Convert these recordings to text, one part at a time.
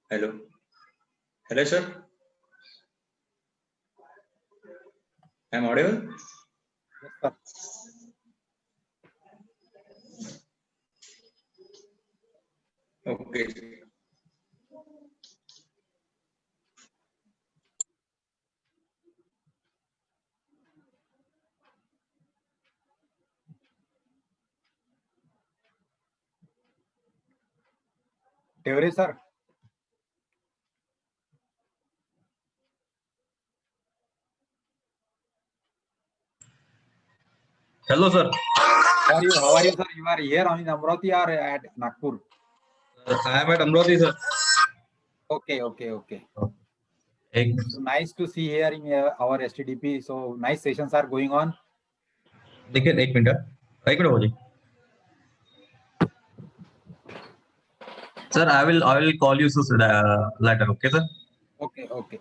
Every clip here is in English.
Hello. Hello, sir. I'm audible? Yes, sir. Okay. Tevre, sir. Hello, sir. How are you, sir? You are here in Amravati or at Nagpur? I am at Amravati, sir. Okay. So nice to see here in our STDP. So nice sessions are going on. देखिए एक minute हो जी. Sir, I will call you later. Okay, sir. Okay.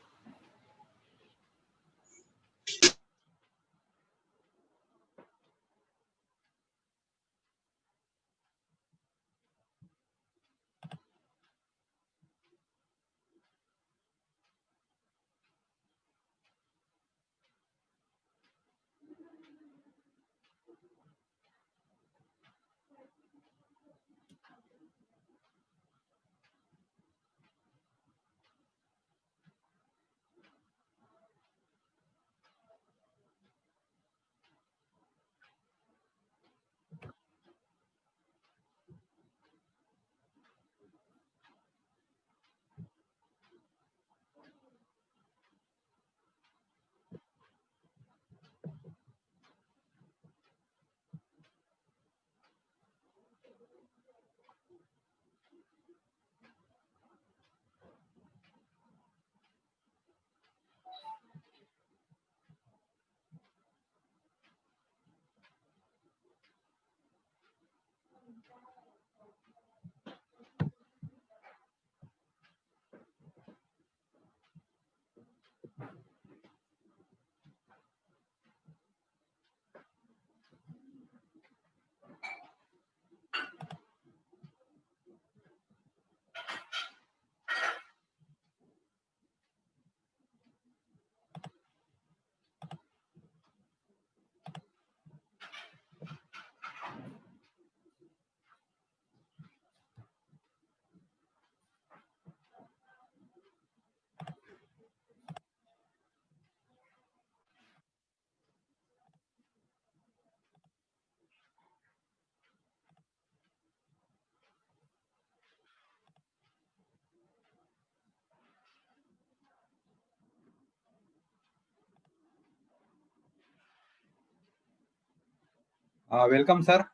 Welcome, sir.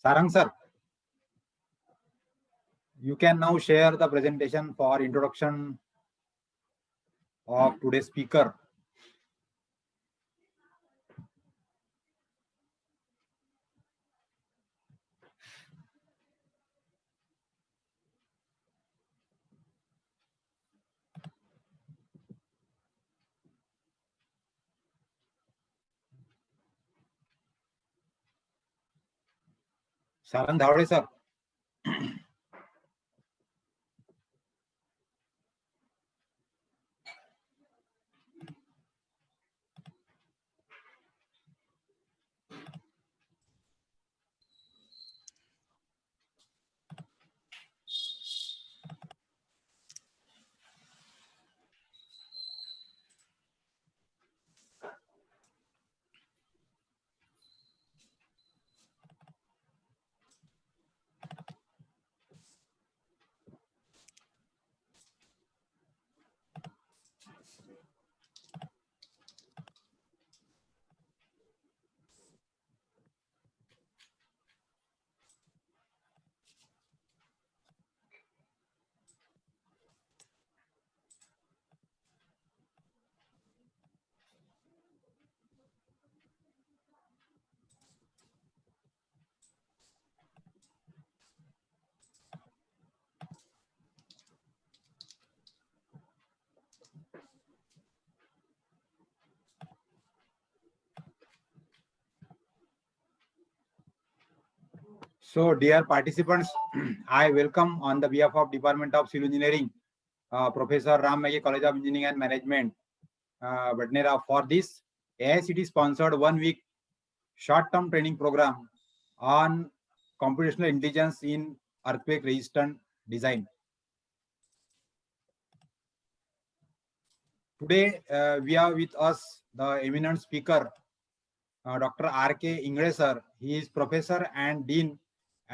Sarang, sir. You can now share the presentation for introduction of today's speaker. Sarang Dhavde, sir. So, dear participants, I welcome on the behalf of Department of Civil Engineering, Professor Ram Maggie College of Engineering and Management, Badnera, for this AICT sponsored 1 week short-term training program on computational intelligence in earthquake resistant design. Today, we have with us the eminent speaker, Dr. R.K. Ingre sir. He is professor and dean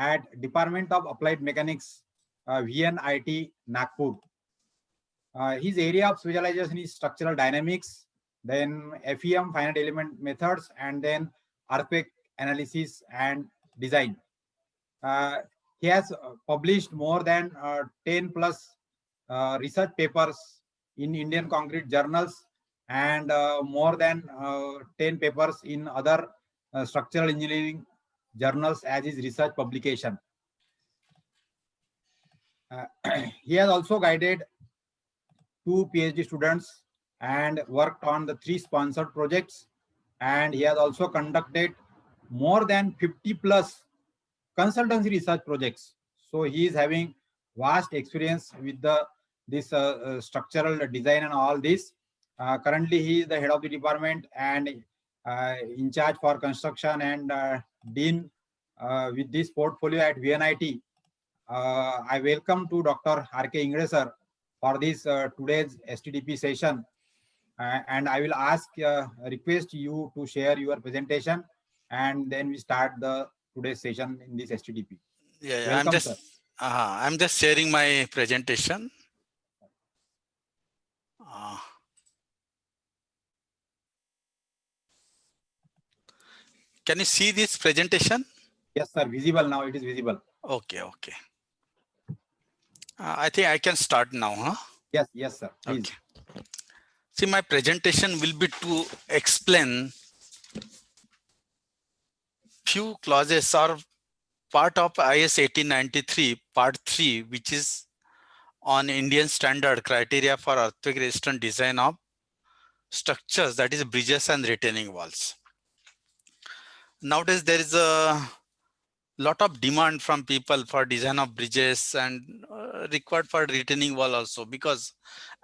at Department of Applied Mechanics, VNIT, Nagpur. His area of specialization is structural dynamics, then FEM, finite element methods, and then earthquake analysis and design. He has published more than 10 plus research papers in Indian concrete journals and more than 10 papers in other structural engineering journals as his research publication. He has also guided 2 PhD students and worked on the 3 sponsored projects, and he has also conducted more than 50 plus consultancy research projects. So he is having vast experience with this structural design and all this. Currently, he is the head of the department and in charge for construction and dean with this portfolio at VNIT. I welcome to Dr. R.K. Ingre sir for this today's STDP session. And I will request you to share your presentation, and then we start the today's session in this STDP. Yeah, Welcome, sir. I'm just sharing my presentation. Can you see this presentation? Yes, sir. Visible now. It is visible. Okay. I think I can start now, huh? Yes, sir. Please. Okay. See, my presentation will be to explain few clauses or part of IS 1893 part 3, which is on Indian standard criteria for earthquake resistant design of structures, that is bridges and retaining walls. Nowadays there is a lot of demand from people for design of bridges and required for retaining wall also, because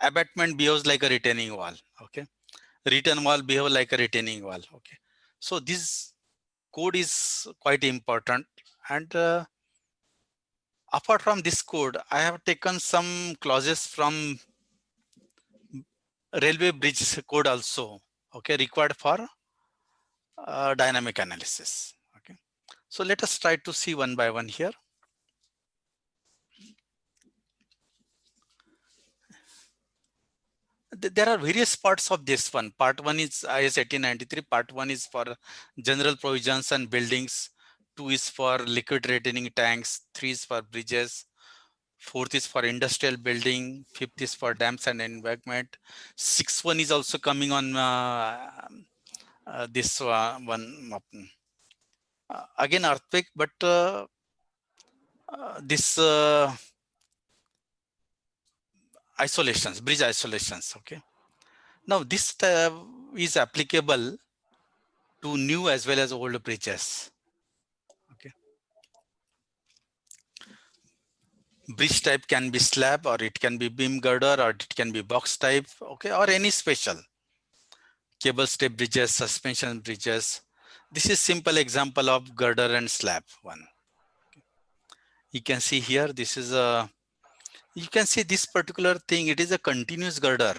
abutment behaves like a retaining wall. Okay, return wall behave like a retaining wall. Okay, so this code is quite important. And apart from this code, I have taken some clauses from railway bridge code also. Okay, required for dynamic analysis. Okay, so let us try to see one by one here. There are various parts of this one. Part 1 is IS 1893. Part 1 is for general provisions and buildings. 2 is for liquid retaining tanks. 3 is for bridges. 4th is for industrial building. 5th is for dams and embankment. 6th one is also coming on this one. Again earthquake, but this isolations, bridge isolations. Okay. Now this is applicable to new as well as old bridges. Okay. Bridge type can be slab, or it can be beam girder, or it can be box type. Okay, or any special cable stay bridges, suspension bridges. This is simple example of girder and slab one. Okay. You can see here, this is a, you can see this particular thing, it is a continuous girder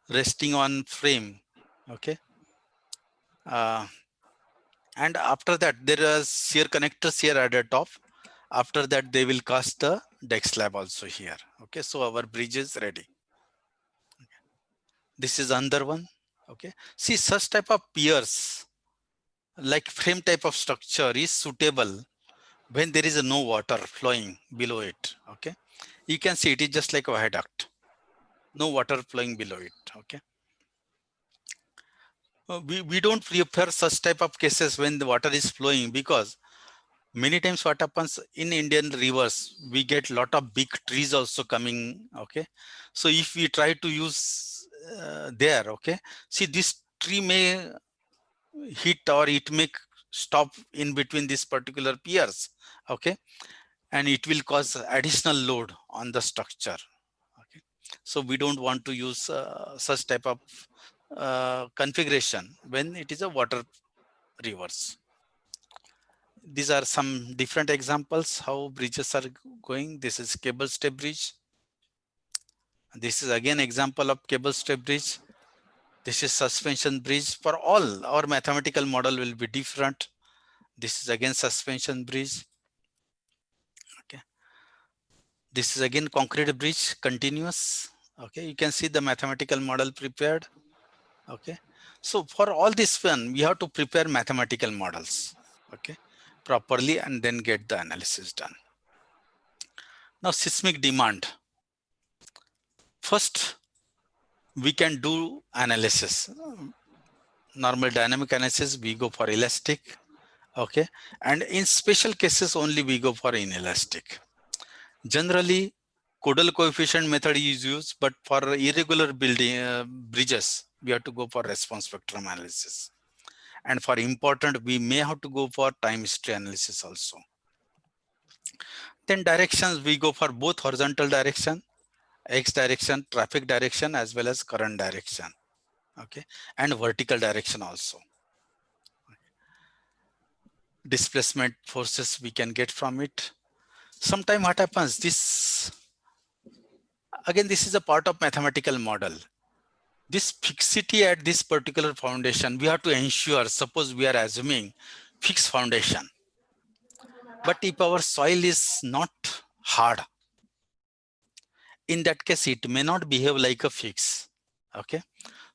resting on frame. Okay. And after that, there is shear connectors here at the top. After that, they will cast the deck slab also here. Okay, so our bridge is ready. Okay. This is another one. Okay, see, such type of piers, like frame type of structure, is suitable when there is no water flowing below it. Okay, you can see it is just like a viaduct, no water flowing below it. Okay. We don't prefer such type of cases when the water is flowing, because many times what happens in Indian rivers, we get lot of big trees also coming. Okay, so if we try to use there, okay, see, this tree may hit or it may stop in between these particular piers, Okay, and it will cause additional load on the structure. Okay, so we don't want to use such type of configuration when it is a water rivers. These are some different examples how bridges are going. This is cable stay bridge. This is again example of cable stay bridge. This is suspension bridge. For all our mathematical model will be different. This is again suspension bridge. Okay. This is again concrete bridge, continuous. Okay, you can see the mathematical model prepared. Okay, so for all this one, we have to prepare mathematical models, okay, properly, and then get the analysis done. Now, seismic demand. First, we can do analysis. Normal dynamic analysis, we go for elastic, okay, and in special cases only we go for inelastic. Generally, Gödel coefficient method is used, but for irregular bridges, we have to go for response spectrum analysis. And for important, we may have to go for time history analysis also. Then directions, we go for both horizontal direction, X direction, traffic direction, as well as current direction, okay, and vertical direction also. Displacement forces we can get from it. Sometime what happens, this, again, this is a part of mathematical model. This fixity at this particular foundation, we have to ensure, suppose we are assuming fixed foundation. But if our soil is not hard, in that case, it may not behave like a fix, okay?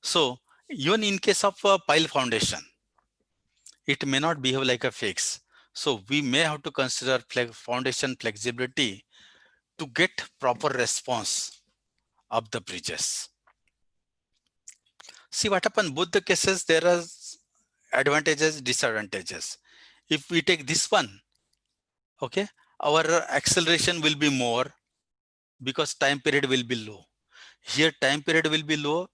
So even in case of a pile foundation, it may not behave like a fix. So we may have to consider foundation flexibility to get proper response of the bridges. See what happened, both the cases, there are advantages, disadvantages. If we take this one, okay, our acceleration will be more because time period will be low. Here time period will be low,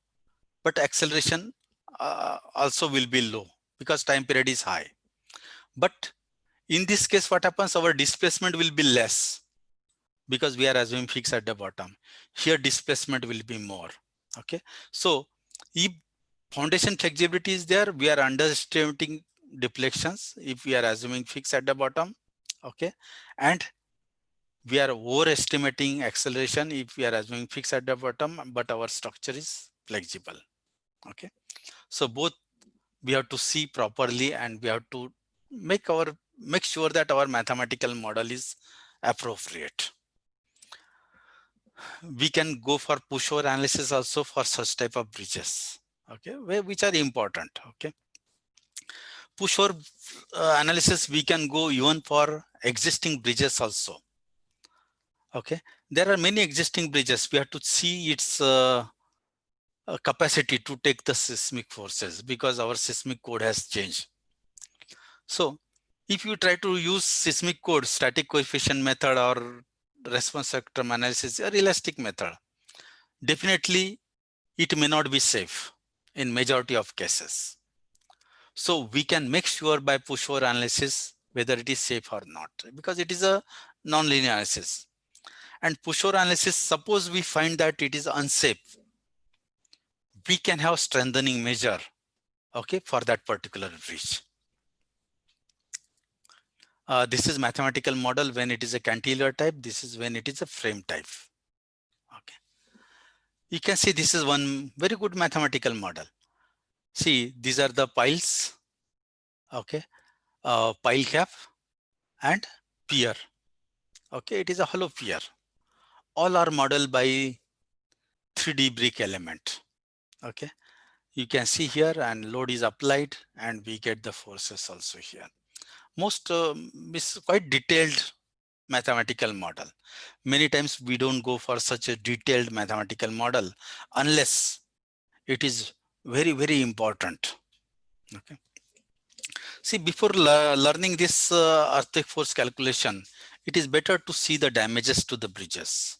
but acceleration also will be low because time period is high. But in this case, what happens, our displacement will be less because we are assuming fix at the bottom. Here displacement will be more, okay? So if foundation flexibility is there, we are underestimating deflections if we are assuming fix at the bottom, okay? And we are overestimating acceleration if we are assuming fix at the bottom, but our structure is flexible, okay? So both we have to see properly, and we have to make sure that our mathematical model is appropriate. We can go for pushover analysis also for such type of bridges, okay, which are important, okay? Pushover analysis, we can go even for existing bridges also, okay? There are many existing bridges. We have to see its capacity to take the seismic forces because our seismic code has changed. So if you try to use seismic code, static coefficient method, or response spectrum analysis, or elastic method, definitely it may not be safe in majority of cases. So we can make sure by pushover analysis whether it is safe or not, because it is a nonlinear analysis. And pushover analysis, suppose we find that it is unsafe, we can have strengthening measure, okay, for that particular bridge. This is mathematical model when it is a cantilever type. This is when it is a frame type. Okay. You can see this is one very good mathematical model. See, these are the piles, okay, pile cap and pier. Okay, it is a hollow pier. All are modeled by 3D brick element. Okay, you can see here, and load is applied, and we get the forces also here. Most is quite detailed mathematical model. Many times we don't go for such a detailed mathematical model unless it is very, very important. Okay. See, before learning this earthquake force calculation, it is better to see the damages to the bridges.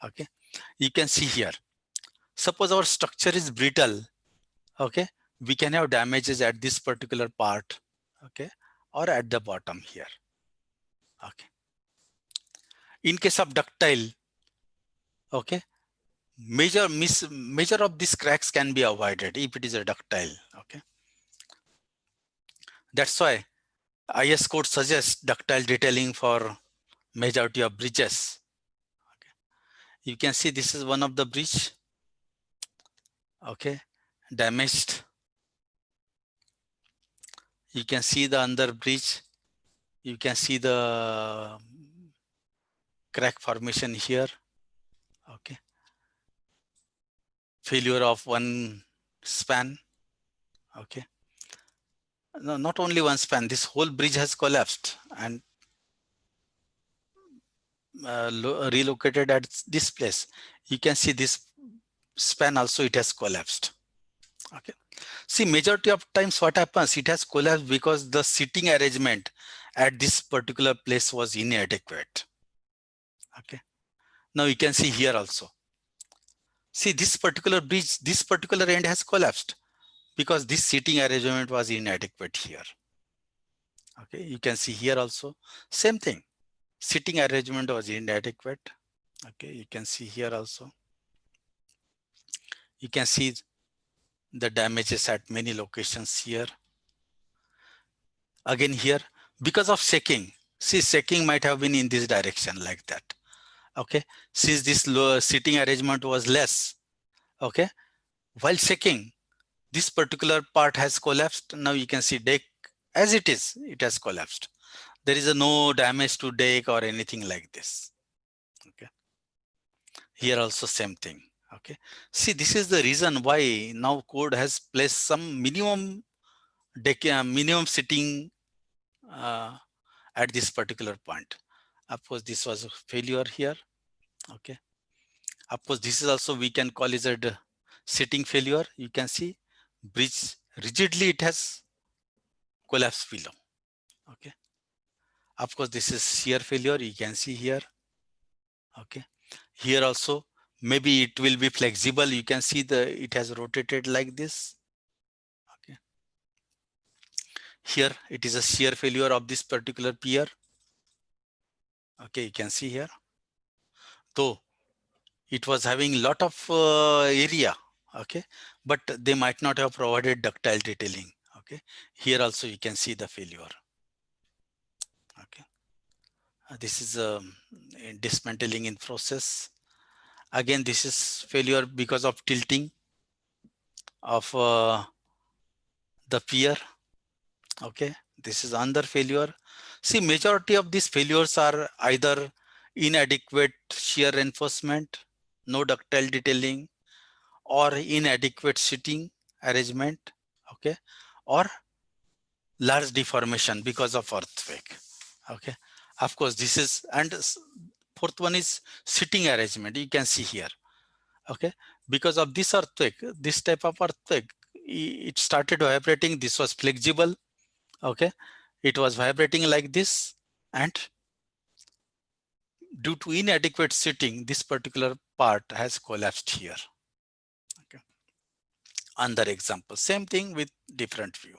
Okay, you can see here. Suppose our structure is brittle. Okay, we can have damages at this particular part. Okay, or at the bottom here. Okay. In case of ductile, okay, major of these cracks can be avoided if it is a ductile. Okay. That's why IS code suggests ductile detailing for majority of bridges. Okay. You can see this is one of the bridge. Okay, damaged. You can see the under bridge. You can see the crack formation here. Okay. Failure of one span. Okay. No, not only one span, this whole bridge has collapsed and relocated at this place. You can see this span also, it has collapsed. Okay. See, majority of times what happens, it has collapsed because the seating arrangement at this particular place was inadequate. Okay. Now you can see here also. See, this particular bridge, this particular end has collapsed because this seating arrangement was inadequate here. Okay, you can see here also, same thing. Seating arrangement was inadequate. Okay, you can see here also. You can see the damages at many locations here. Again here, because of shaking. See, shaking might have been in this direction like that. Okay, since this low seating arrangement was less. Okay, while shaking, this particular part has collapsed. Now you can see deck as it is, it has collapsed. There is no damage to deck or anything like this. Okay. Here also same thing. Okay. See, this is the reason why now code has placed some minimum deck, minimum sitting at this particular point. Of course, this was a failure here. Okay. Of course, this is also, we can call it a sitting failure. You can see bridge rigidly, it has collapsed below. Okay. Of course, this is shear failure. You can see here. Okay. Here also, maybe it will be flexible. You can see it has rotated like this. Okay. Here it is a shear failure of this particular pier. Okay, you can see here. Though it was having a lot of area. Okay, but they might not have provided ductile detailing. Okay, here also you can see the failure. Okay, this is dismantling in process. Again, this is failure because of tilting of the pier. Okay, this is another failure. See, majority of these failures are either inadequate shear reinforcement, no ductile detailing, or inadequate seating arrangement. Okay, or large deformation because of earthquake. Okay, of course this is, and fourth one is seating arrangement. You can see here. Okay, because of this earthquake, this type of earthquake, it started vibrating. This was flexible. Okay, it was vibrating like this, and due to inadequate seating, this particular part has collapsed here. Okay, another example, same thing with different view.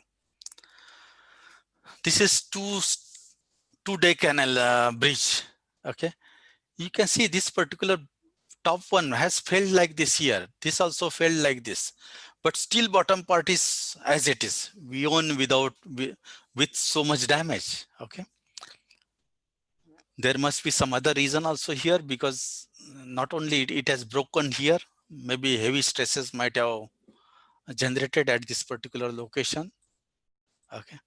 This is two day canal bridge. Okay, you can see this particular top one has failed like this here. This also failed like this, but still bottom part is as it is. We own with so much damage. Okay, there must be some other reason also here, because not only it has broken here, maybe heavy stresses might have generated at this particular location. Okay.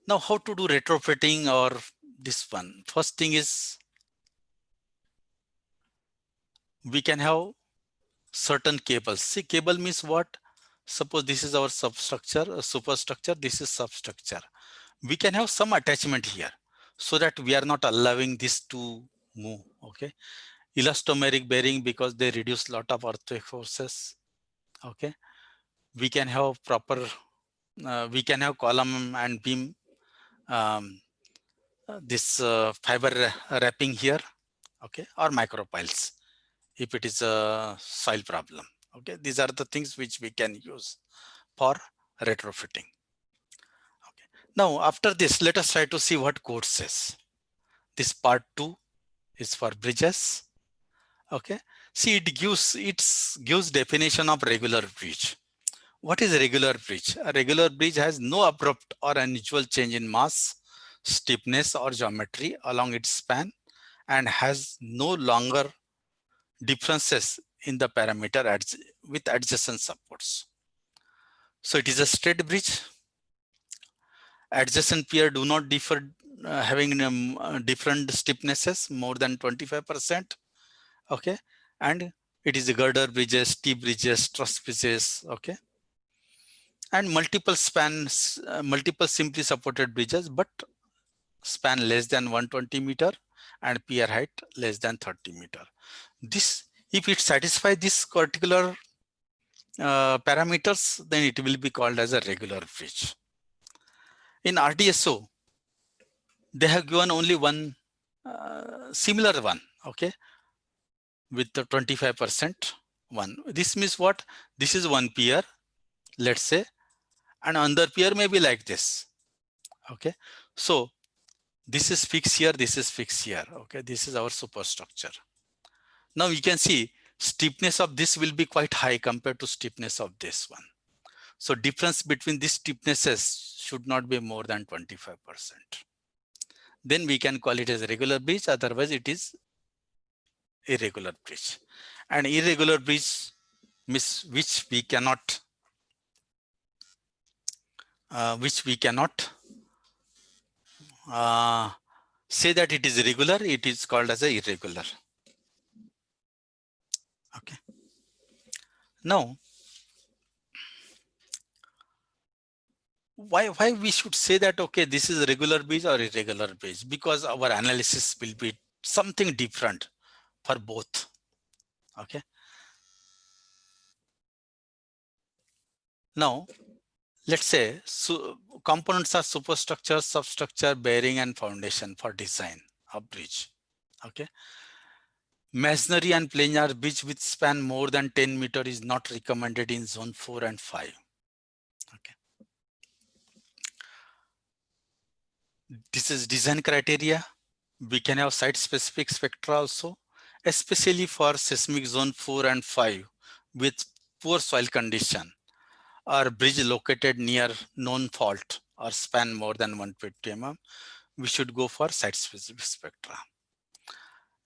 Now, how to do retrofitting or this one? First thing is, we can have certain cables. See, cable means what? Suppose this is our substructure, superstructure, this is substructure. We can have some attachment here so that we are not allowing this to move. Okay. Elastomeric bearing, because they reduce lot of earthquake forces. Okay. We can have proper, we can have column and beam, this fiber wrapping here. Okay. Or micropiles if it is a soil problem. Okay, these are the things which we can use for retrofitting. Okay, Now, after this, let us try to see what code says. This part 2 is for bridges. Okay. See, it gives definition of regular bridge. What is a regular bridge? A regular bridge has no abrupt or unusual change in mass, stiffness, or geometry along its span, and has no longer differences in the parameter with adjacent supports. So it is a straight bridge. Adjacent pier do not differ, having different stiffnesses more than 25%. Okay, and it is a girder bridges, T-bridges, truss bridges. Okay, and multiple spans, multiple simply supported bridges, but span less than 120 meter and pier height less than 30 meter. This, if it satisfies this particular parameters, then it will be called as a regular bridge. In RDSO, they have given only one similar one, okay, with the 25% one. This means what? This is one pier, let's say, and another pier may be like this. Okay, so this is fixed here, this is fixed here. Okay, this is our superstructure. Now you can see stiffness of this will be quite high compared to stiffness of this one. So difference between these stiffnesses should not be more than 25%. Then we can call it as a regular bridge, otherwise it is irregular bridge. And irregular bridge means which we cannot say that it is regular, it is called as a irregular. Okay. Now, why we should say that, okay, this is a regular bridge or irregular bridge? Because our analysis will be something different for both. Okay. Now, let's say components are superstructure, substructure, bearing, and foundation for design of bridge. Okay. Masonry and planar bridge with span more than 10 meter is not recommended in zone 4 and 5. Okay. This is design criteria. We can have site specific spectra also, especially for seismic zone 4 and 5 with poor soil condition or bridge located near known fault or span more than 150 mm. We should go for site specific spectra.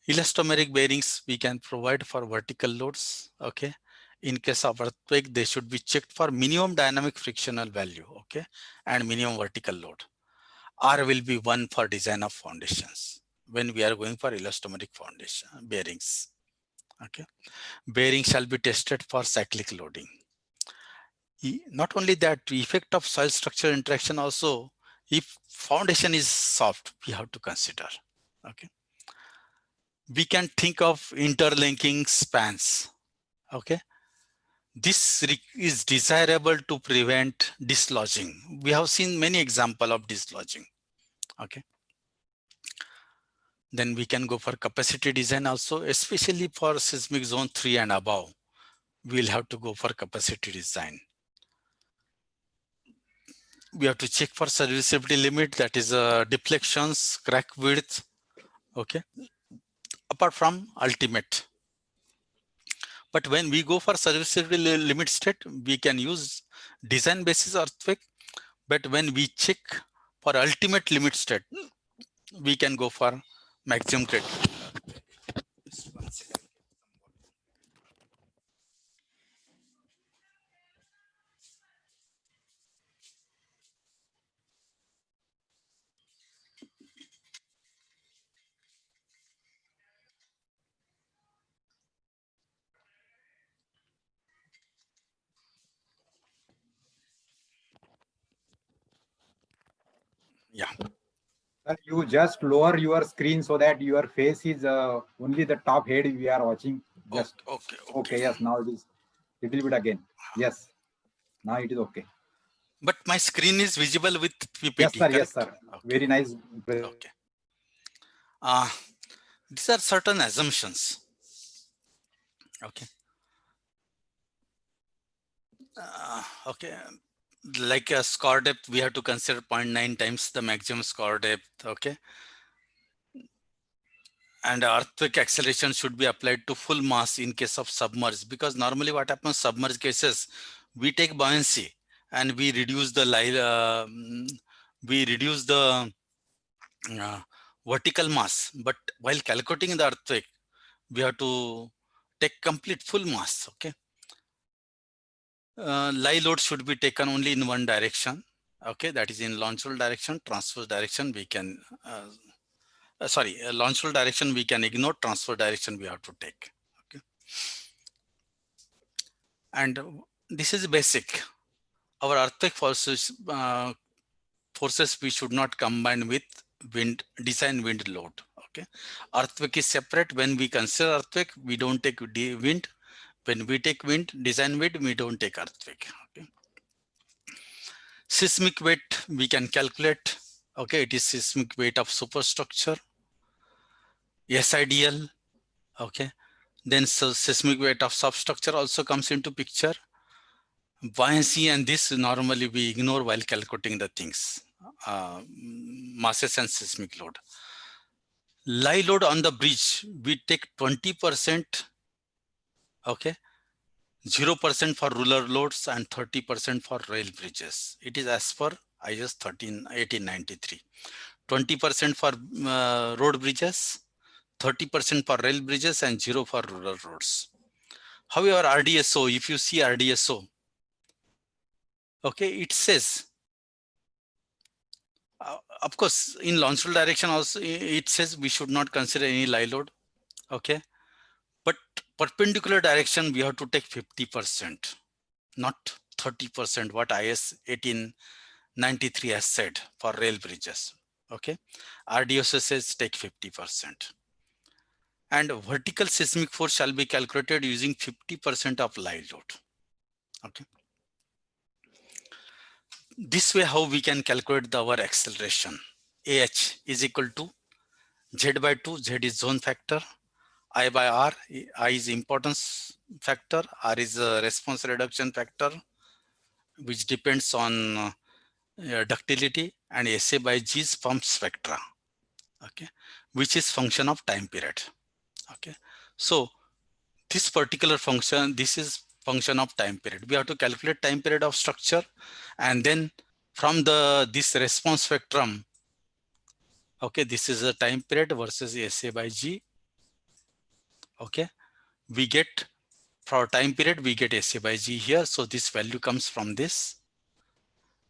Elastomeric bearings we can provide for vertical loads. Okay. In case of earthquake, they should be checked for minimum dynamic frictional value. Okay. And minimum vertical load. R will be 1 for design of foundations when we are going for elastomeric foundation bearings. Okay. Bearing shall be tested for cyclic loading. Not only that, effect of soil structure interaction also, if foundation is soft, we have to consider. Okay. We can think of interlinking spans. Okay. This is desirable to prevent dislodging. We have seen many examples of dislodging. Okay. Then we can go for capacity design also, especially for seismic zone 3 and above. We'll have to go for capacity design. We have to check for serviceability limit, that is deflections, crack width. Okay. Apart from ultimate. But when we go for serviceability limit state, we can use design basis earthquake. But when we check for ultimate limit state, we can go for maximum critical. Just 1 second. Yeah. Sir, you just lower your screen so that your face is only the top head we are watching. Just okay. Yes, now it is little bit again. Yes, now it is okay. But my screen is visible with PPT. Yes, sir. Correct? Yes, sir. Okay. Very nice. Okay. These are certain assumptions. Okay. Okay. like a score depth, we have to consider 0.9 times the maximum score depth. Okay. And earthquake acceleration should be applied to full mass in case of submerged, because normally what happens submerged cases, we take buoyancy and we reduce the vertical mass. But while calculating the earthquake, we have to take complete full mass. Okay. Lie load should be taken only in one direction. Okay, that is in launch roll direction. Transverse direction we can launch roll direction we can ignore, transfer direction we have to take. Okay. And this is basic. Our earthquake forces we should not combine with design wind load. Okay. Earthquake is separate. When we consider earthquake, we don't take wind. When we take wind, design wind, we don't take earthquake. Okay. Seismic weight we can calculate. Okay, it is seismic weight of superstructure. SIDL. Okay. Then seismic weight of substructure also comes into picture. Buoyancy and this normally we ignore while calculating the things. Masses and seismic load. Lie load on the bridge, we take 20%. Okay. 0% for ruler loads and 30% for rail bridges. It is as per IS 1893. 20% for road bridges, 30% for rail bridges, and 0 for rural roads. However, RDSO, if you see RDSO, okay, it says, of course, in launch roll direction also, it says we should not consider any lie load. Okay. But perpendicular direction, we have to take 50%, not 30%, what IS 1893 has said for rail bridges. Okay. RDSO says take 50%. And vertical seismic force shall be calculated using 50% of lie load. Okay. This way, how we can calculate our acceleration. AH is equal to Z by 2, Z is zone factor, I by R, I is importance factor, R is a response reduction factor, which depends on ductility, and SA by G is pump spectra, okay, which is function of time period. Okay, so this particular function, this is function of time period. We have to calculate time period of structure, and then from this response spectrum, okay, this is a time period versus SA by G. Okay, we get for time period, we get SA by G here. So this value comes from this.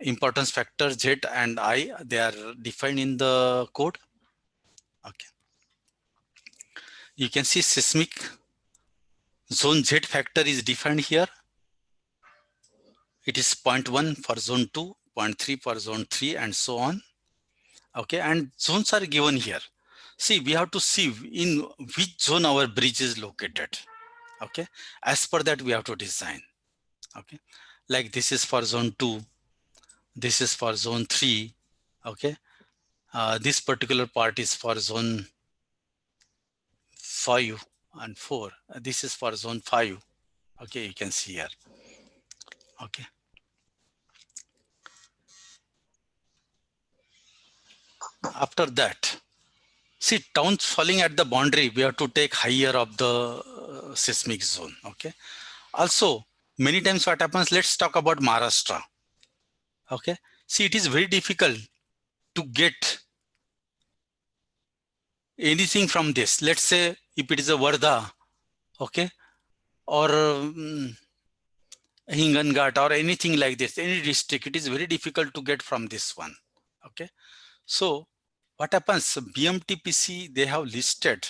Importance factor Z and I, they are defined in the code. Okay, you can see seismic zone Z factor is defined here. It is 0.1 for zone 2, 0.3 for zone 3, and so on. Okay, and zones are given here. See, we have to see in which zone our bridge is located. Okay, as per that we have to design. Okay, like this is for zone 2, this is for zone 3. Okay, this particular part is for zone 5 and 4. This is for zone 5. Okay, you can see here. Okay. After that, see, towns falling at the boundary, we have to take higher of the seismic zone. Okay. Also, many times what happens, let's talk about Maharashtra. Okay. See, it is very difficult to get anything from this. Let's say if it is a Wardha, okay, or Hinganghat or anything like this, any district, it is very difficult to get from this one. Okay. So what happens, BMTPC, they have listed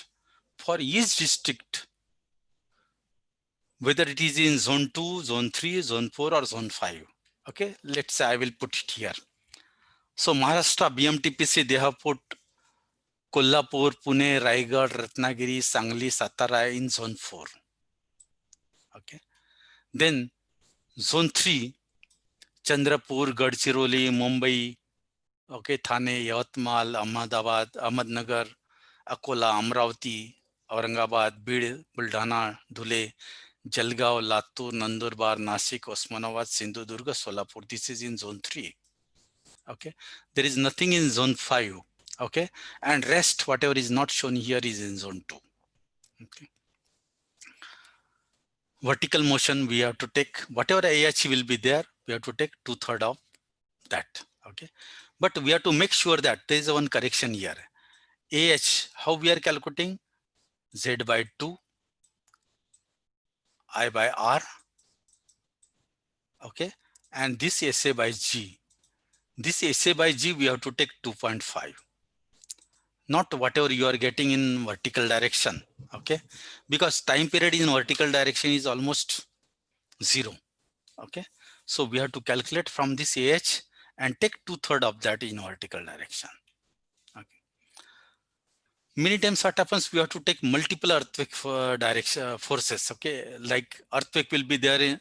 for each district, whether it is in zone 2, zone 3, zone 4, or zone 5. Okay, let's say I will put it here. So Maharashtra BMTPC, they have put Kolhapur, Pune, Raigad, Ratnagiri, Sangli, Satara in zone 4. Okay. Then zone 3, Chandrapur, Gadchiroli, Mumbai, okay, Thane, Yavatmal, Ahmedabad, Ahmednagar, Akola, Amravati, Aurangabad, Bid, Buldhana, Dhule, Jalgaon, Latur, Nandurbar, Nasik, Osmanabad, Sindhudurga, Solapur. This is in zone 3. Okay. There is nothing in zone 5. Okay. And rest, whatever is not shown here, is in zone 2. Okay. Vertical motion, we have to take whatever AH will be there, we have to take 2/3 of that. Okay. But we have to make sure that there is one correction here. AH, how we are calculating? Z by 2, I by R. Okay. And this SA by G. This SA by G, we have to take 2.5. Not whatever you are getting in vertical direction. Okay. Because time period in vertical direction is almost 0. Okay. So we have to calculate from this AH and take 2/3 of that in vertical direction. Okay. Many times what happens, we have to take multiple earthquake forces. Okay. Like earthquake will be there in,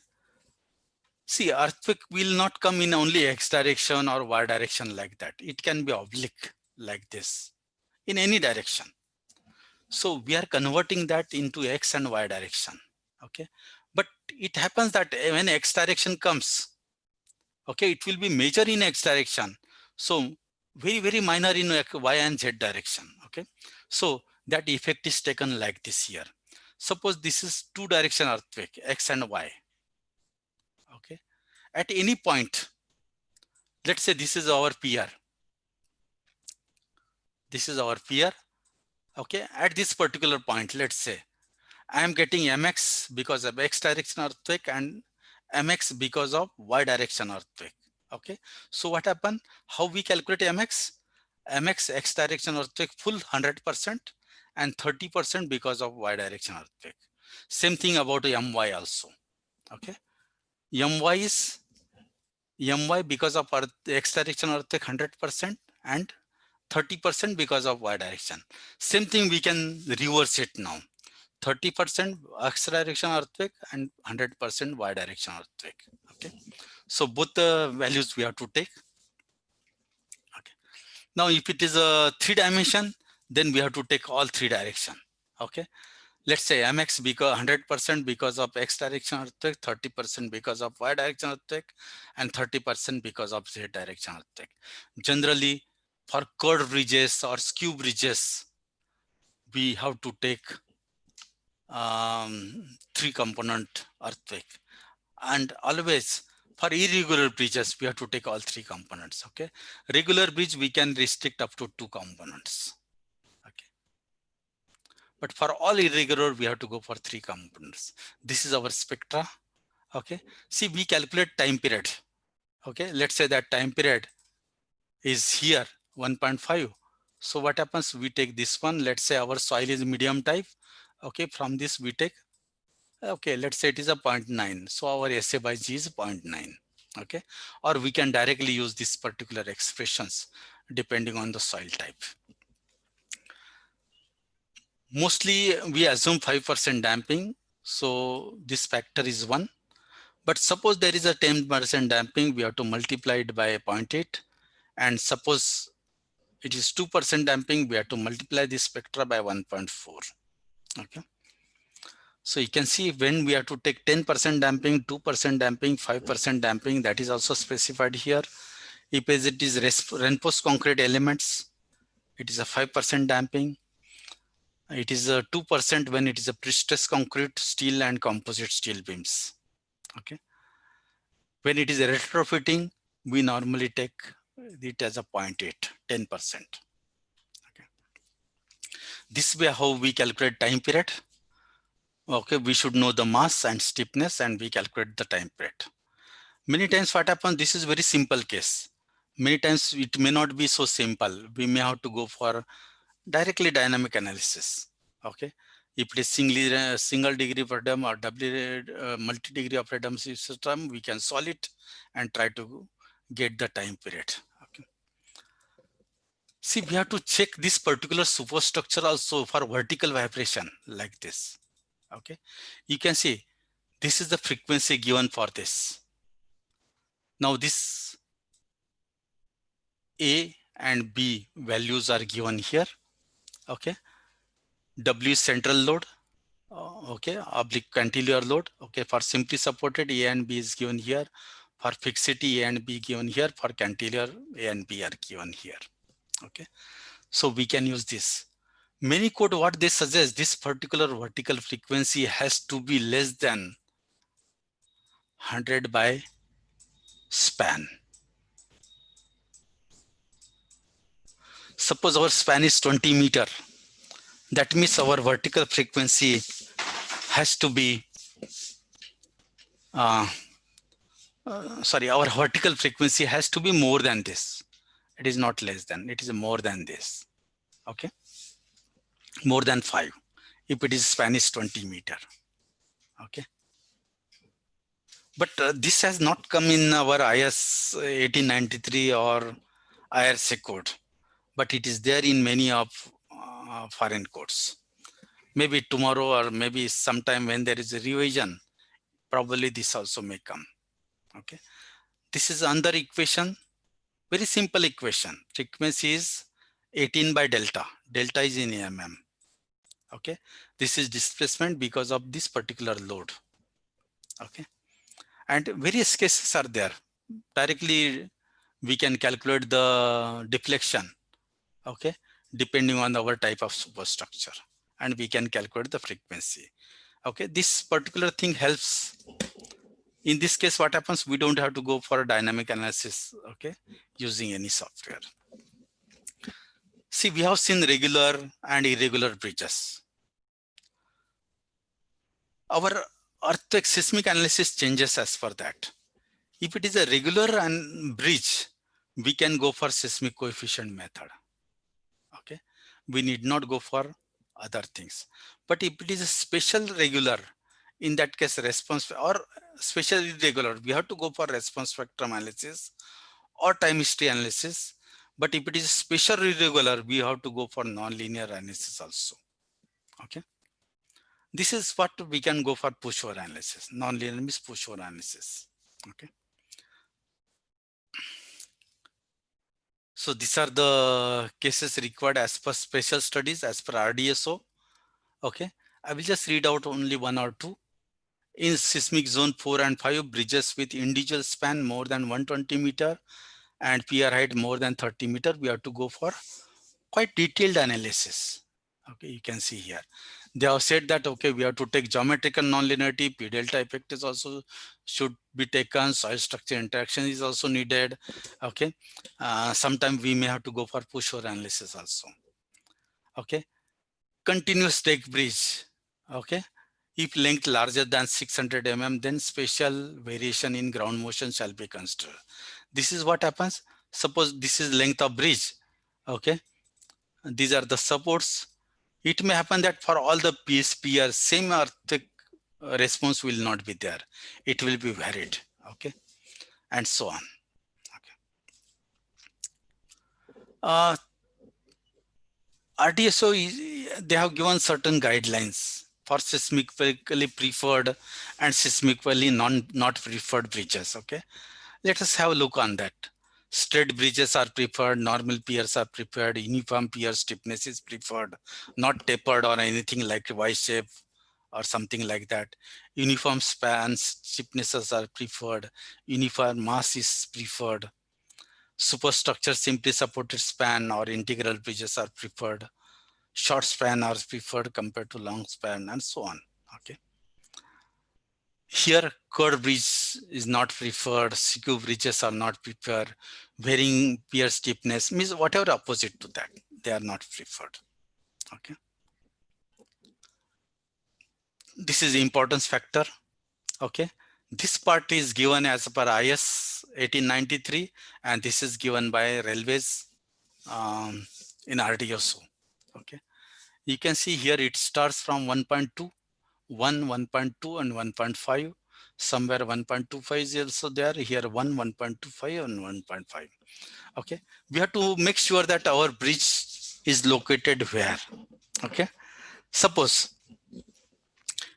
see, earthquake will not come in only X direction or Y direction like that. It can be oblique like this in any direction. So we are converting that into X and Y direction. Okay. But it happens that when X direction comes, okay, it will be major in X direction. So very, very minor in Y and Z direction. Okay. So that effect is taken like this here. Suppose this is 2 direction earthquake, X and Y. Okay. At any point, let's say this is our PR. This is our PR. Okay. At this particular point, let's say I am getting MX because of X direction earthquake and MX because of Y direction earthquake. Okay. So what happened? How we calculate MX? MX X direction earthquake full 100% and 30% because of Y direction earthquake. Same thing about MY also. Okay. MY is MY because of X direction earthquake 100% and 30% because of Y direction. Same thing we can reverse it now. 30% X direction earthquake and 100% Y direction earthquake. Okay. So both the values we have to take. Okay. Now if it is a 3 dimension, then we have to take all 3 direction. Okay. Let's say MX because 100% because of X direction earthquake, 30% because of Y direction earthquake, and 30% because of Z direction earthquake. Generally, for curved bridges or skew bridges, we have to take 3 component earthquake. And always for irregular bridges, we have to take all 3 components. Okay. Regular bridge, we can restrict up to 2 components. Okay. But for all irregular, we have to go for 3 components. This is our spectra. Okay. See, we calculate time period. Okay. Let's say that time period is here 1.5. So what happens? We take this one. Let's say our soil is medium type. Okay. From this we take, okay, let's say it is a 0.9. So our SA by G is 0.9. Okay. Or we can directly use this particular expressions depending on the soil type. Mostly we assume 5% damping. So this factor is 1. But suppose there is a 10% damping, we have to multiply it by 0.8. And suppose it is 2% damping, we have to multiply this spectra by 1.4. Okay. So you can see when we have to take 10% damping, 2% damping, 5% damping, that is also specified here. If it is reinforced concrete elements, it is a 5% damping. It is a 2% when it is a pre-stressed concrete, steel and composite steel beams. Okay. When it is a retrofitting, we normally take it as a 0.8, 10%. Okay. This way how we calculate time period. Okay, we should know the mass and stiffness and we calculate the time period. Many times what happens, this is very simple case. Many times it may not be so simple. We may have to go for directly dynamic analysis. Okay. If it is single degree of freedom or multi-degree of freedom system, we can solve it and try to get the time period. Okay. See, we have to check this particular superstructure also for vertical vibration like this. Okay. You can see this is the frequency given for this. Now this A and B values are given here. Okay. W is central load. Okay, oblique cantilever load. Okay, for simply supported, A and B is given here. For fixity, A and B given here. For cantilever, A and B are given here. Okay, so we can use this. Many code, what they suggest, this particular vertical frequency has to be less than 100 by span. Suppose our span is 20 meter. That means our vertical frequency has to be, our vertical frequency has to be more than this. It is not less than, it is more than this. Okay, more than 5 if it is span is 20 meter. Okay, but this has not come in our IS 1893 or IRC code, but it is there in many of foreign codes. Maybe tomorrow or maybe sometime when there is a revision, probably this also may come. Okay, this is another equation, very simple equation. Frequency is 18 by delta. Delta is in mm. Okay, this is displacement because of this particular load. Okay, and various cases are there. Directly we can calculate the deflection. Okay, depending on our type of superstructure, and we can calculate the frequency. Okay, this particular thing helps. In this case, what happens? We don't have to go for a dynamic analysis. Okay, using any software. See, we have seen regular and irregular bridges. Our earthquake seismic analysis changes as per that. If it is a regular and bridge, we can go for seismic coefficient method. Okay, we need not go for other things. But if it is a special regular, in that case response, or special irregular, we have to go for response spectrum analysis or time history analysis. But if it is special irregular, we have to go for nonlinear analysis also. Okay, this is what we can go for push-over analysis. Nonlinear means push-over analysis. Okay, so these are the cases required as per special studies, as per RDSO. Okay, I will just read out only one or two. In seismic zone 4 and 5, bridges with individual span more than 120 meter and pier height more than 30 meter, we have to go for quite detailed analysis. Okay, you can see here. They have said that, okay, we have to take geometrical nonlinearity, P delta effect is also should be taken, soil structure interaction is also needed. Okay, sometimes we may have to go for push-over analysis also. Okay, continuous deck bridge. Okay, if length larger than 600 mm, then special variation in ground motion shall be considered. This is what happens. Suppose this is length of bridge. Okay, these are the supports. It may happen that for all the PSPR, same earthquake response will not be there. It will be varied. Okay, and so on. Okay. RDSO they have given certain guidelines for seismically preferred and seismically not preferred bridges. Okay, let us have a look on that. Straight bridges are preferred, normal piers are preferred, uniform pier stiffness is preferred, not tapered or anything like Y shape or something like that. Uniform spans, stiffnesses are preferred, uniform mass is preferred. Superstructure simply supported span or integral bridges are preferred. Short span are preferred compared to long span, and so on. Okay. Here, curved bridge is not preferred. Skew bridges are not preferred. Varying pier stiffness means whatever opposite to that, they are not preferred. Okay. This is the importance factor. Okay. This part is given as per IS 1893, and this is given by railways in RDSO. Okay. You can see here it starts from 1.2, 1.2 and 1.5. Somewhere 1.25 is also there. Here 1.25 and 1.5. Okay. We have to make sure that our bridge is located where. Okay. Suppose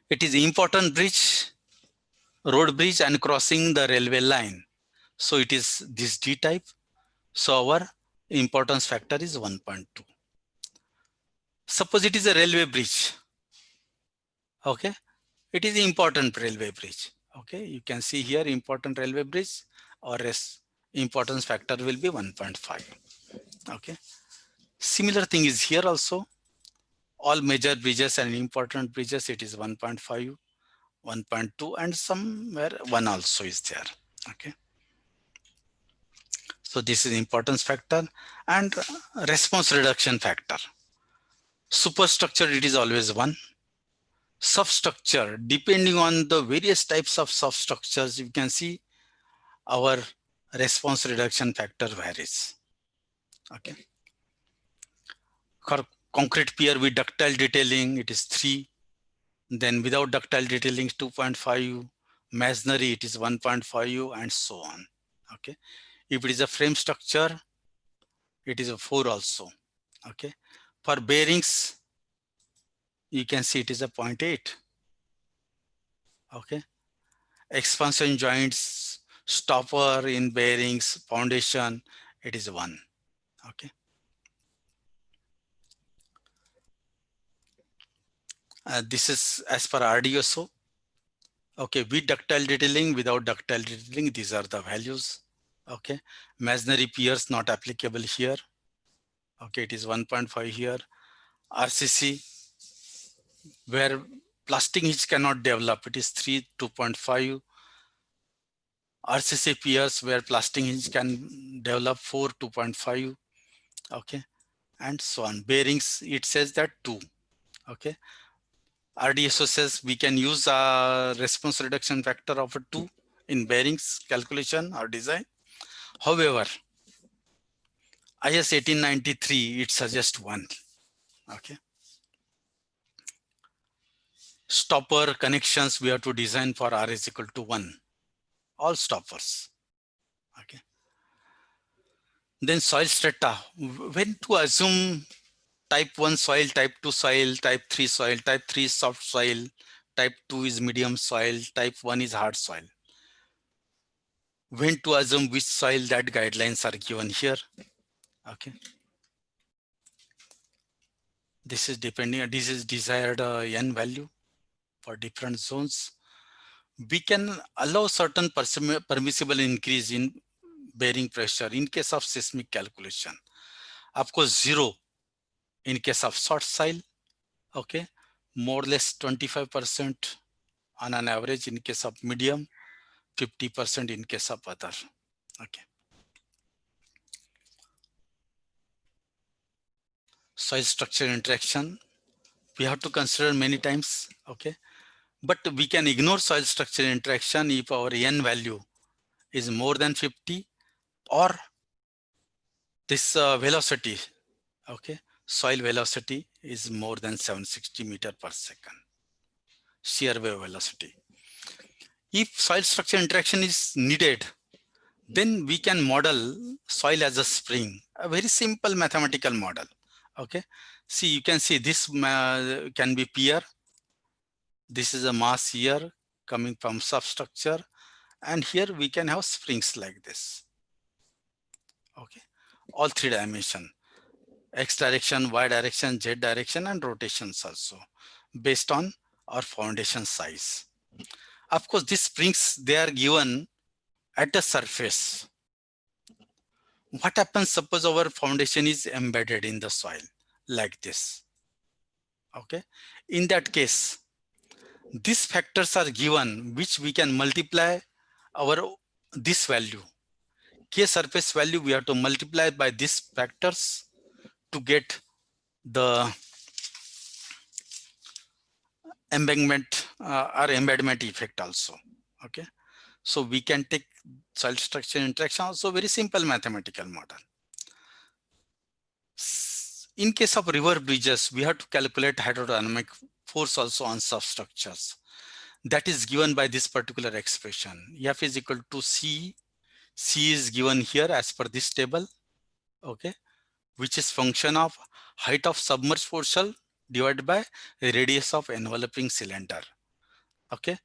it is important bridge, road bridge and crossing the railway line. So it is this D type. So our importance factor is 1.2. Suppose it is a railway bridge. Okay, it is important railway bridge. Okay, you can see here important railway bridge or importance factor will be 1.5. Okay, similar thing is here also. All major bridges and important bridges, it is 1.5, 1.2, and somewhere 1 also is there. Okay, so this is importance factor and response reduction factor. Superstructure, it is always 1. Substructure, depending on the various types of substructures, you can see our response reduction factor varies. Okay. Concrete pier with ductile detailing, it is 3. Then without ductile detailing, 2.5. Masonry, it is 1.5, and so on. Okay. If it is a frame structure, it is a 4 also. Okay. For bearings, you can see it is a 0.8. Okay. Expansion joints, stopper in bearings, foundation, it is 1. Okay. This is as per RDSO. Okay, with ductile detailing, without ductile detailing, these are the values. Okay, masonry piers not applicable here. Okay, it is 1.5 here. RCC, where plastic hinge cannot develop, it is 3, 2.5. RCC piers where plastic hinge can develop 4, 2.5. Okay, and so on. Bearings, it says that 2. Okay, RDSO says we can use a response reduction factor of a 2 in bearings calculation or design. However, IS 1893, it suggests 1. Okay. Stopper connections, we have to design for R is equal to 1. All stoppers. Okay. Then soil strata, when to assume type 1 soil, type 2 soil, type 3 soil, type 3 is soft soil, type 2 is medium soil, type 1 is hard soil. When to assume which soil, that guidelines are given here. Okay. This is depending, this is desired N value for different zones. We can allow certain permissible increase in bearing pressure in case of seismic calculation. Of course, 0 in case of short soil. Okay, more or less 25% on an average in case of medium, 50% in case of other. Okay. Soil structure interaction, we have to consider many times. Okay, but we can ignore soil structure interaction if our N value is more than 50 or this velocity. Okay, soil velocity is more than 760 meters per second. Shear wave velocity. If soil structure interaction is needed, then we can model soil as a spring, a very simple mathematical model. Okay, see, you can see this can be pier. This is a mass here coming from substructure, and here we can have springs like this. Okay, all 3 dimension, X direction, Y direction, Z direction, and rotations also based on our foundation size. Of course, these springs, they are given at the surface. What happens, suppose our foundation is embedded in the soil like this. Okay, in that case, these factors are given which we can multiply this value. K surface value, we have to multiply by these factors to get the embankment or embedment effect also. Okay, so we can take soil structure interaction also, very simple mathematical model. In case of river bridges, we have to calculate hydrodynamic force also on substructures. That is given by this particular expression. F is equal to C. C is given here as per this table. Okay, which is function of height of submerged portion divided by radius of enveloping cylinder. Okay,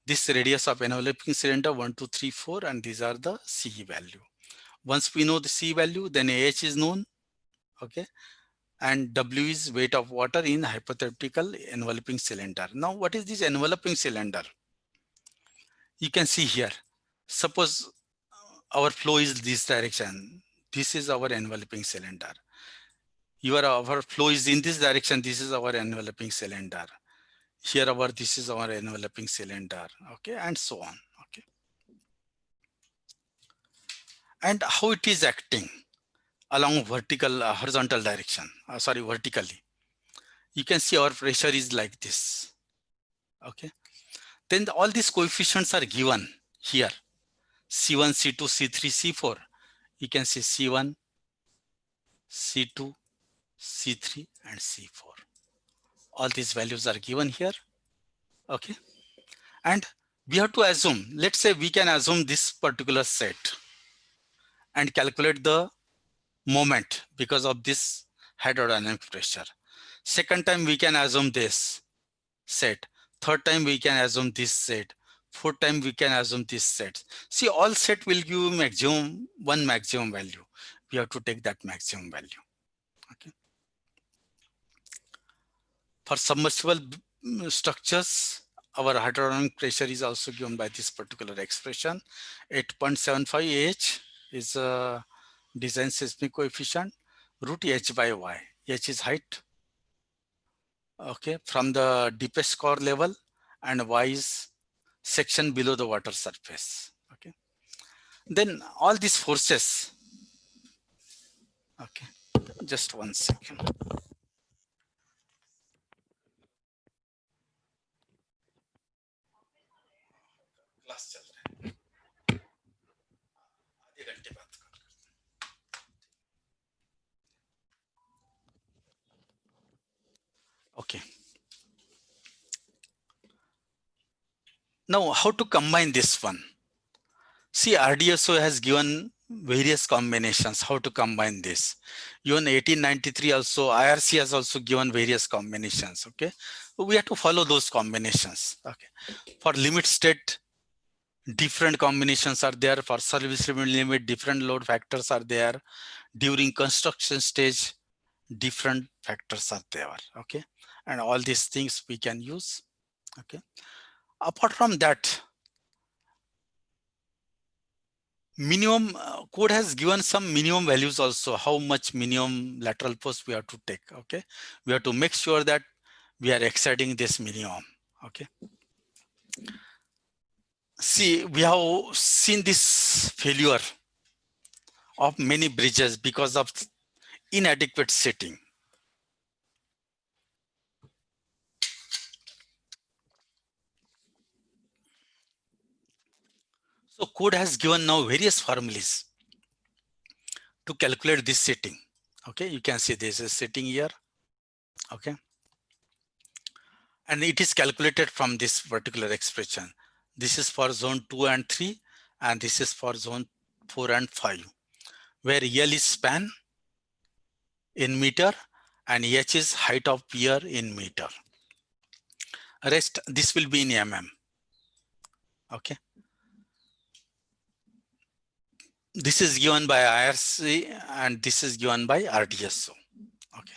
this radius of enveloping cylinder 1, 2, 3, 4, and these are the C value. Once we know the C value, then AH is known. Okay, and W is weight of water in hypothetical enveloping cylinder. Now, what is this enveloping cylinder? You can see here, suppose our flow is this direction. This is our enveloping cylinder. Our flow is in this direction. This is our enveloping cylinder. Here this is our enveloping cylinder. Okay, and so on. Okay. And how it is acting along horizontal direction, vertically. You can see our pressure is like this. Okay. Then all these coefficients are given here. C1, C2, C3, C4. You can see C1, C2, C3, and C4. All these values are given here. Okay. And we have to assume, let's say we can assume this particular set and calculate the moment because of this hydrodynamic pressure. Second time we can assume this set. Third time we can assume this set. Fourth time we can assume this set. See, all set will give one maximum value. We have to take that maximum value. Okay. For submersible structures, our hydrodynamic pressure is also given by this particular expression. 8.75 H is a design seismic coefficient, root H by Y. H is height, okay, from the deepest core level, and Y is section below the water surface. Okay. Then all these forces, okay, just 1 second. Okay. Now, how to combine this one? See, RDSO has given various combinations, how to combine this. Even 1893 also, IRC has also given various combinations, okay? We have to follow those combinations, okay? For limit state, different combinations are there. For service limit, different load factors are there. During construction stage, different factors are there, okay? And all these things we can use, okay? Apart from that, minimum code has given some minimum values also, how much minimum lateral force we have to take, okay? We have to make sure that we are exceeding this minimum, okay? See, we have seen this failure of many bridges because of inadequate setting. So code has given now various formulas to calculate this setting. Okay, you can see this is setting here. Okay. And it is calculated from this particular expression. This is for zone 2 and 3, and this is for zone 4 and 5, where L is span in meter and H is height of pier in meter. Rest, this will be in mm. Okay. This is given by IRC and this is given by RDSO. Okay.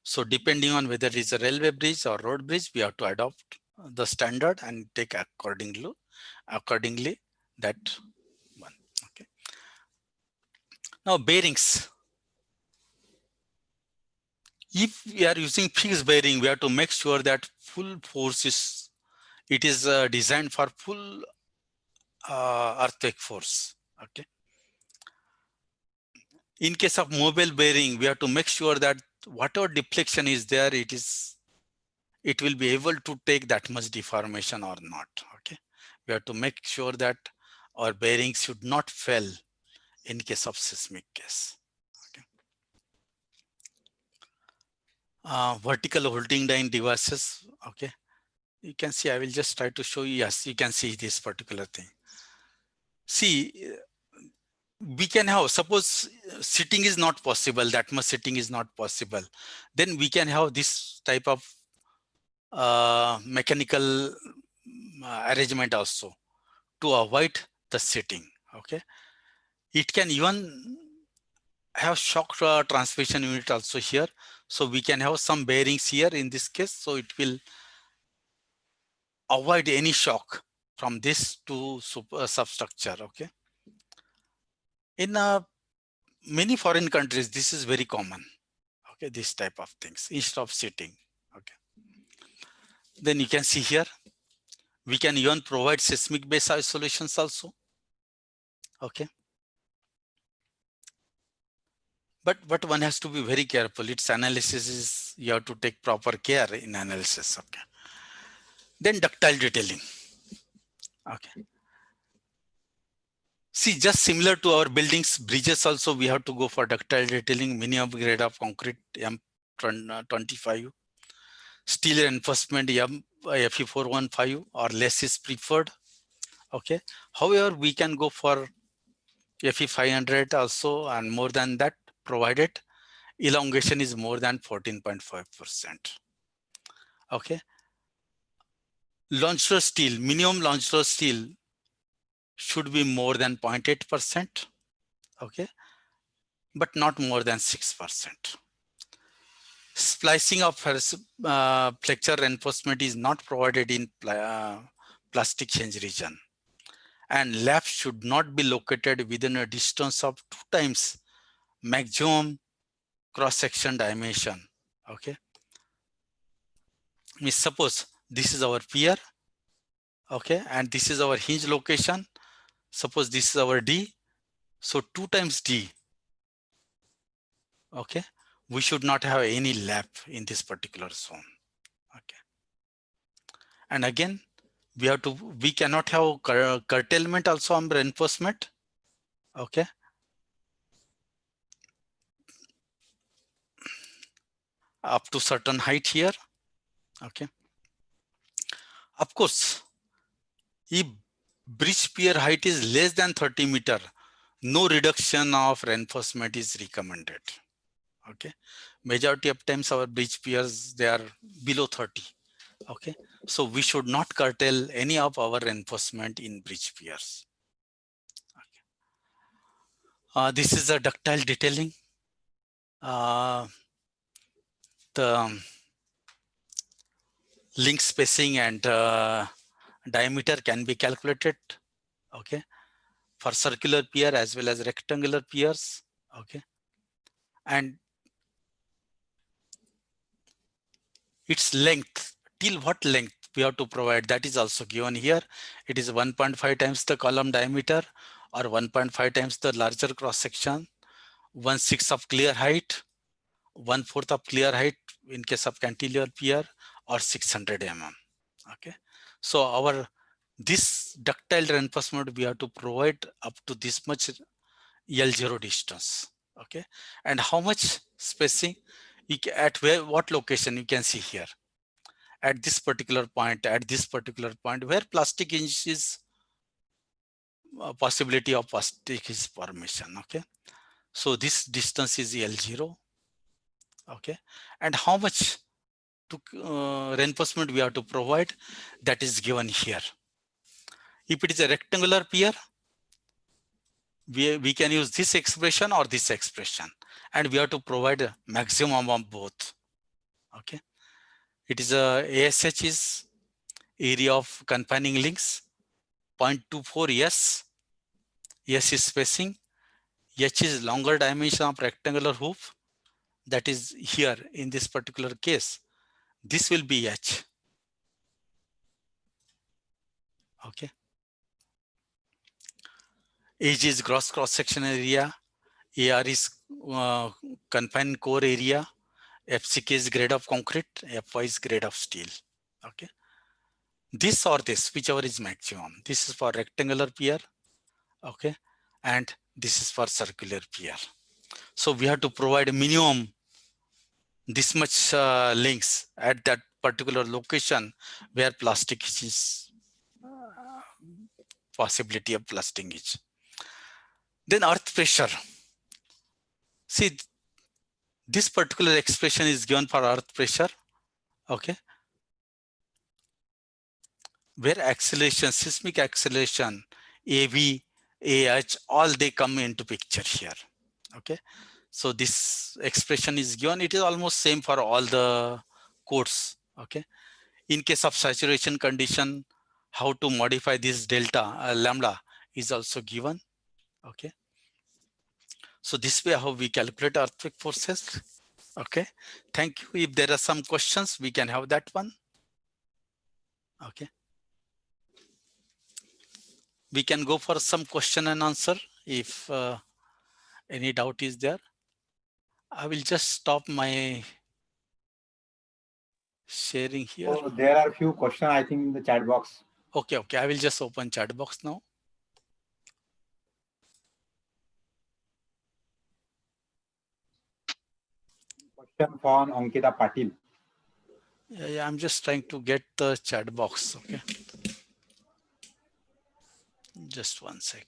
So depending on whether it is a railway bridge or road bridge, we have to adopt the standard and take accordingly that one. Okay. Now bearings. If we are using fixed bearing, we have to make sure that full force is designed for full earthquake force. Okay. In case of mobile bearing, we have to make sure that whatever deflection is there, it will be able to take that much deformation or not. Okay. We have to make sure that our bearings should not fail in case of seismic case. Okay. Vertical holding line devices. Okay. You can see, I will just try to show you. Yes, you can see this particular thing. See, we can have, suppose sitting is not possible, that much sitting is not possible. Then we can have this type of mechanical arrangement also to avoid the sitting. Okay. It can even have shock transmission unit also here. So we can have some bearings here in this case. So it will avoid any shock from this to substructure. Okay. In many foreign countries, this is very common. Okay, this type of things instead of sitting. Okay. Then you can see here, we can even provide seismic base isolations also. Okay. But one has to be very careful. Its analysis is, you have to take proper care in analysis. Okay. Then ductile detailing. Okay. See, just similar to our buildings, bridges also, we have to go for ductile detailing, minimum grade of concrete M25. Steel reinforcement FE415 or less is preferred. Okay. However, we can go for FE500 also, and more than that, provided elongation is more than 14.5%. Okay. Launcher steel, minimum launcher steel should be more than 0.8%. Okay. But not more than 6%. Splicing of flexure reinforcement is not provided in plastic hinge region. And lap should not be located within a distance of 2 times maximum cross-section dimension. Okay. Suppose this is our pier. Okay. And this is our hinge location. Suppose this is our D. So 2 times D. Okay. We should not have any lap in this particular zone. Okay. And again, we cannot have curtailment also on reinforcement. Okay. Up to certain height here. Okay. Of course, if bridge pier height is less than 30 meter, no reduction of reinforcement is recommended. Okay. Majority of times our bridge piers, they are below 30. Okay. So we should not curtail any of our reinforcement in bridge piers. Okay. This is a ductile detailing. The link spacing and diameter can be calculated. Okay. For circular pier as well as rectangular piers. Okay. And its length, till what length we have to provide, that is also given here. It is 1.5 times the column diameter or 1.5 times the larger cross section, 1/6 of clear height, 1/4 of clear height in case of cantilever pier, or 600 mm. Okay. So this ductile reinforcement we have to provide up to this much L0 distance. Okay. And how much spacing at what location you can see here. At this particular point, where plastic hinge is possibility of plastic hinge formation. Okay. So this distance is L0. Okay. And how much reinforcement we have to provide, that is given here. If it is a rectangular pier, we can use this expression or this expression, and we have to provide a maximum of both. Okay. It is ASH is area of confining links, 0.24 S. S is spacing. H is longer dimension of rectangular hoop. That is here in this particular case. This will be H. Okay. H is gross cross-section area. AR is confined core area. FCK is grade of concrete. FY is grade of steel. Okay. This or this, whichever is maximum. This is for rectangular pier. Okay. And this is for circular pier. So we have to provide a minimum this much links at that particular location where plastic is possibility of plastic is. Then earth pressure. See, this particular expression is given for earth pressure. Okay. Where acceleration, seismic acceleration, AV, AH, all they come into picture here. Okay. So this expression is given. It is almost same for all the codes. Okay. In case of saturation condition, how to modify this delta lambda is also given. Okay. So this way how we calculate earthquake forces. Okay. Thank you. If there are some questions, we can have that one. Okay. We can go for some question and answer if any doubt is there. I will just stop my sharing here. So there are few questions, I think, in the chat box. Okay, okay. I will just open chat box now. Question from Ankita Patil. Yeah, I'm just trying to get the chat box. Okay. Just one sec.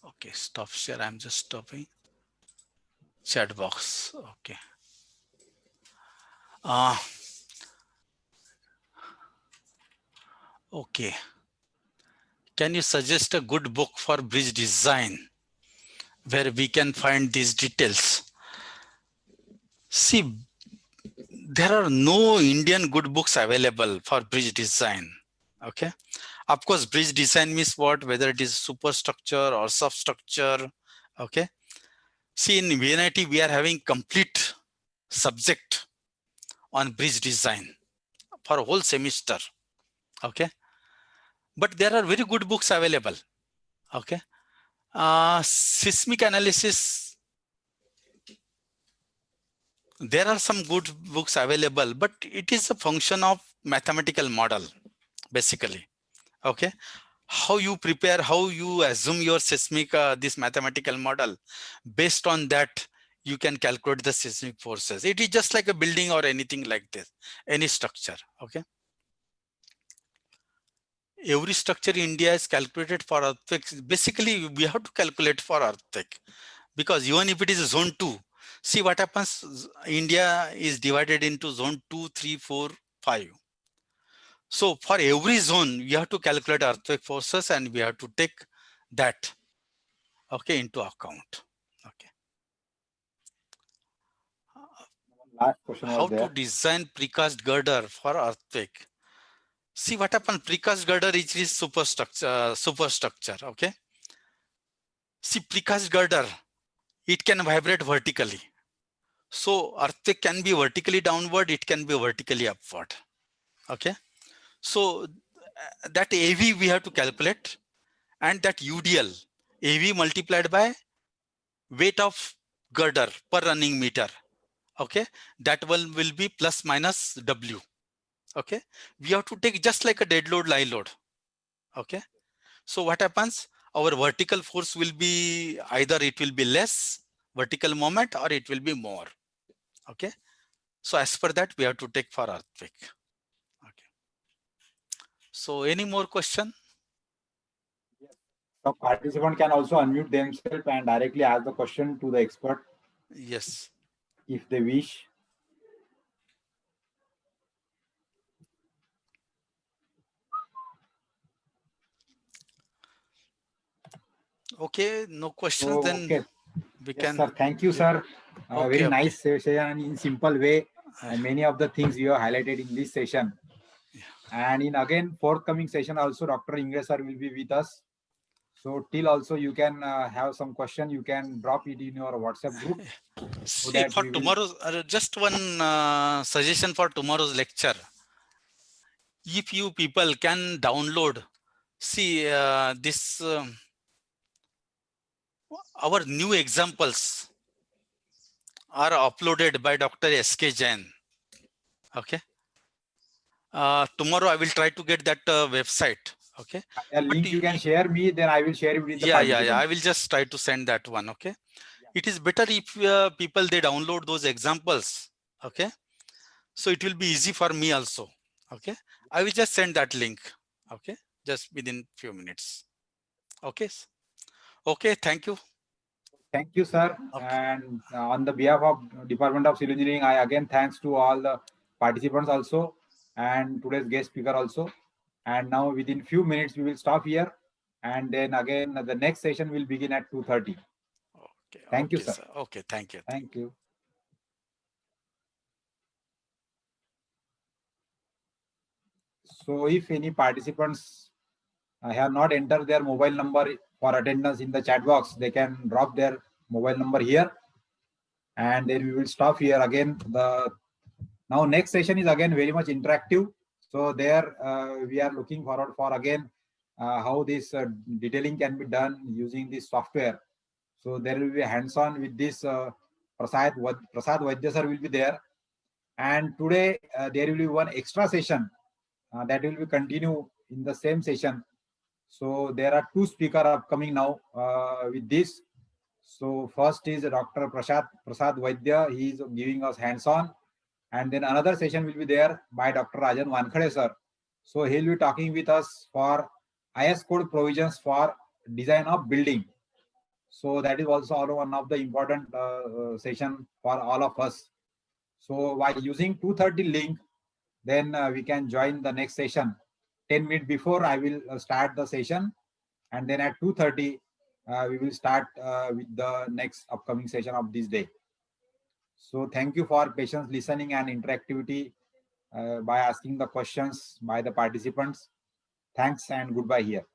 Okay, stop share. I'm just stopping. Chat box. Okay. Okay. Can you suggest a good book for bridge design where we can find these details? See, there are no Indian good books available for bridge design. Okay. Of course, bridge design means what? Whether it is superstructure or substructure. Okay. See, in VNIT, we are having complete subject on bridge design for a whole semester. Okay. But there are very good books available. Okay. Seismic analysis, there are some good books available, but it is a function of mathematical model, basically. Okay. How you prepare, how you assume your seismic, this mathematical model, based on that, you can calculate the seismic forces. It is just like a building or anything like this, any structure. Okay. Every structure in India is calculated for earthquakes. Basically, we have to calculate for earthquake, because even if it is zone 2, see what happens. India is divided into zone 2, 3, 4, 5. So for every zone, we have to calculate earthquake forces and we have to take that, okay, into account. Okay. Last question How was there. to design precast girder for earthquake? See what happens. Precast girder is superstructure. Okay. See, precast girder, it can vibrate vertically. So earthquake can be vertically downward, it can be vertically upward. Okay. So that AV we have to calculate, and that UDL, AV multiplied by weight of girder per running meter. Okay. That one will be plus minus W. Okay. We have to take just like a dead load, live load. Okay. So what happens? Our vertical force will be either it will be less vertical moment or it will be more. Okay. So as per that, we have to take for earthquake. Okay. So any more question? So participant can also unmute themselves and directly ask the question to the expert Yes. if they wish. Okay. No questions. So, Then okay. we Yes, can. sir. Thank you, sir. Okay, Very okay. nice session in simple way. Uh, And many of the things you have highlighted in this session. And in again, forthcoming session also, Dr. Ingres sir will be with us. So till also you can have some question, you can drop it in your WhatsApp group. So See, that for we will. tomorrow's, just one suggestion for tomorrow's lecture. If you people can download, see this, our new examples are uploaded by Dr. S.K. Jain. Okay. Tomorrow I will try to get that website. Okay. A link you can share me, then I will share it with the participants. Yeah. I will just try to send that one. Okay. It is better if people they download those examples. Okay. So it will be easy for me also. Okay. I will just send that link. Okay. Just within few minutes. Okay. Okay. Thank you. Thank you, sir. Okay. And on the behalf of Department of Civil Engineering, I again thanks to all the participants also and today's guest speaker also. And now within few minutes, we will stop here. And then again, the next session will begin at 2:30. Okay. Thank you, Okay, sir. Okay. Thank you. Thank you. So if any participants have not entered their mobile number for attendance in the chat box, they can drop their mobile number here. And then we will stop here again. Now next session is again very much interactive. So there we are looking forward for again how this detailing can be done using this software. So there will be hands-on with this Prasad Vaidya sir will be there. And today there will be one extra session that will be continue in the same session. So there are two speakers upcoming now with this. So first is Dr. Prasad Vaidya. He is giving us hands-on. And then another session will be there by Dr. Rajan Wankhede sir. So he'll be talking with us for IS code provisions for design of building. So that is also one of the important session for all of us. So by using 2:30 link, then we can join the next session. 10 minutes before I will start the session, and then at 2:30 we will start with the next upcoming session of this day. So thank you for patience listening and interactivity by asking the questions by the participants. Thanks and goodbye here.